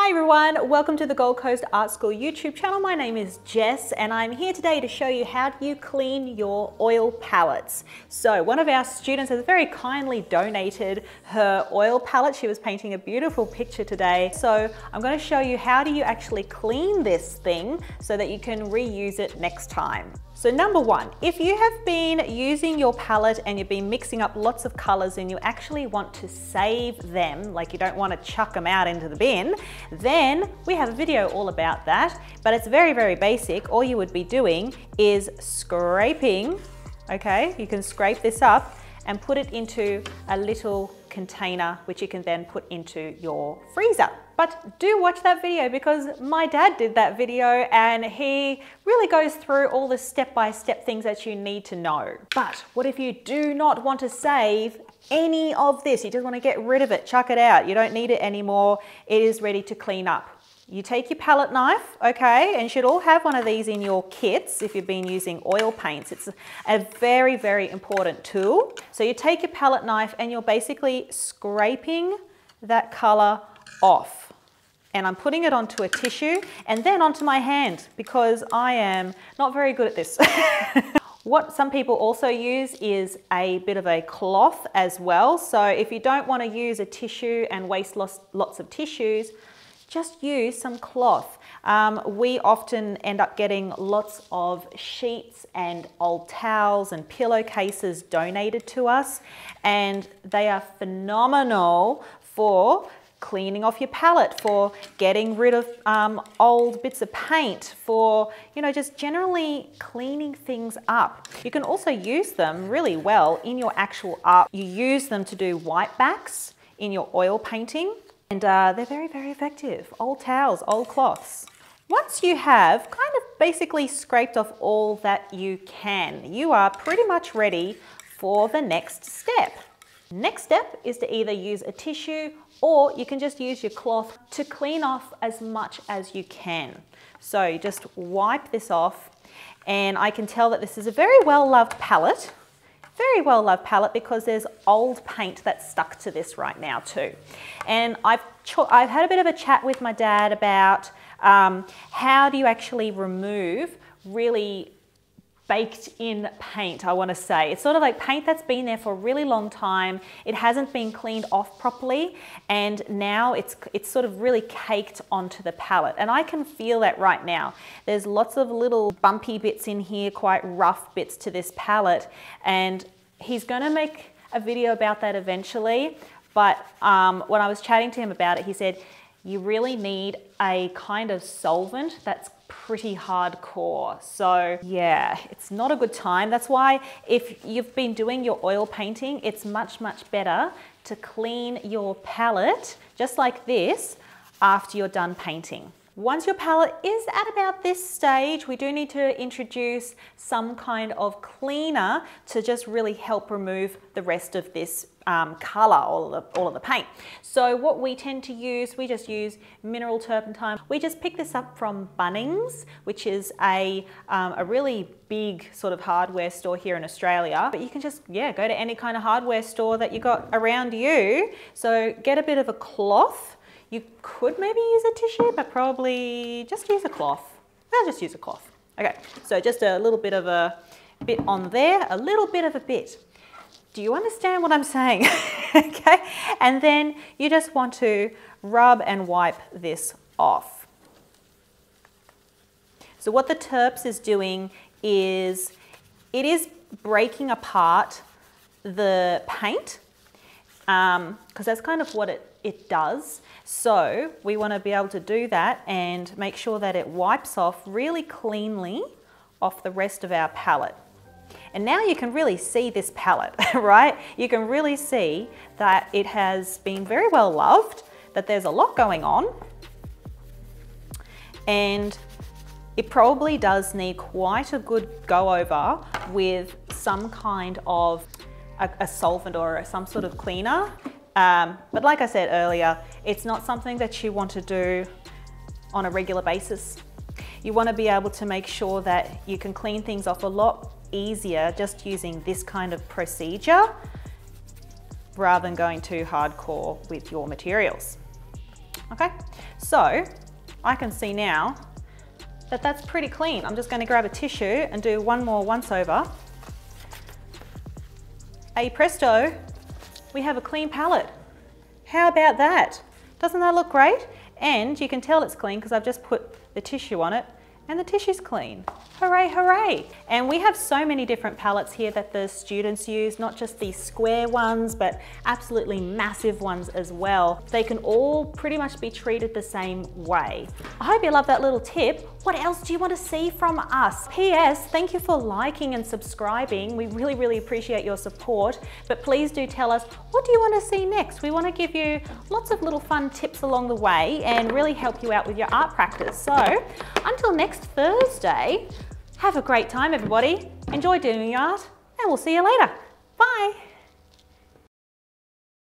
Hi everyone, welcome to the Gold Coast Art School YouTube channel. My name is Jess and I'm here today to show you how you clean your oil palettes. So one of our students has very kindly donated her oil palette. She was painting a beautiful picture today. So I'm going to show you how do you actually clean this thing so that you can reuse it next time. So number one, if you have been using your palette and you've been mixing up lots of colors and you actually want to save them, like you don't want to chuck them out into the bin, then we have a video all about that, but it's very, very basic. All you would be doing is scraping, okay? You can scrape this up and put it into a little container, which you can then put into your freezer. But do watch that video because my dad did that video and he really goes through all the step-by-step things that you need to know. But what if you do not want to save any of this? You just want to get rid of it, chuck it out. You don't need it anymore. It is ready to clean up. You take your palette knife, okay, and you should all have one of these in your kits if you've been using oil paints. It's a very, very important tool. So you take your palette knife and you're basically scraping that color off. And I'm putting it onto a tissue and then onto my hand because I am not very good at this. What some people also use is a bit of a cloth as well. So if you don't want to use a tissue and waste lots of tissues, just use some cloth. We often end up getting lots of sheets and old towels and pillowcases donated to us, and they are phenomenal for cleaning off your palette, for getting rid of old bits of paint, for, you know, just generally cleaning things up. You can also use them really well in your actual art. You use them to do white backs in your oil painting. And they're very, very effective. Old towels, old cloths. Once you have kind of basically scraped off all that you can, you are pretty much ready for the next step. Next step is to either use a tissue or you can just use your cloth to clean off as much as you can. So you just wipe this off, and I can tell that this is a very well-loved palette. Very well loved palette because there's old paint that's stuck to this right now too. And I've had a bit of a chat with my dad about how do you actually remove really baked in paint, I want to say. It's sort of like paint that's been there for a really long time. It hasn't been cleaned off properly and now it's sort of really caked onto the palette. And I can feel that right now. There's lots of little bumpy bits in here, quite rough bits to this palette, and he's going to make a video about that eventually. But when I was chatting to him about it, he said, you really need a kind of solvent that's pretty hardcore. So yeah, it's not a good time. That's why if you've been doing your oil painting, it's much, much better to clean your palette just like this after you're done painting. Once your palette is at about this stage, we do need to introduce some kind of cleaner to just really help remove the rest of this color, all of the paint. So what we tend to use, we just use mineral turpentine. We just pick this up from Bunnings, which is a really big sort of hardware store here in Australia. But you can just, yeah, go to any kind of hardware store that you got around you. So get a bit of a cloth. You could maybe use a tissue, but probably just use a cloth. I'll just use a cloth. Okay, so just a little bit of a bit on there, a little bit of a bit. Do you understand what I'm saying? Okay, and then you just want to rub and wipe this off. So what the Turps is doing is it is breaking apart the paint because that's kind of what it does. So we want to be able to do that and make sure that it wipes off really cleanly off the rest of our palette. And now you can really see this palette, right? You can really see that it has been very well loved, that there's a lot going on, and it probably does need quite a good go over with some kind of a solvent or some sort of cleaner. But like I said earlier, it's not something that you want to do on a regular basis. You want to be able to make sure that you can clean things off a lot easier just using this kind of procedure rather than going too hardcore with your materials. Okay, so I can see now that that's pretty clean. I'm just going to grab a tissue and do one more once over. Hey presto, we have a clean palette. How about that? Doesn't that look great? And you can tell it's clean because I've just put the tissue on it and the tissue's clean. Hooray, hooray. And we have so many different palettes here that the students use, not just these square ones, but absolutely massive ones as well. They can all pretty much be treated the same way. I hope you love that little tip. What else do you want to see from us? P.S. Thank you for liking and subscribing. We really, really appreciate your support, but please do tell us, what do you want to see next? We want to give you lots of little fun tips along the way and really help you out with your art practice. So until next Thursday, have a great time everybody. Enjoy doing your art and we'll see you later. Bye.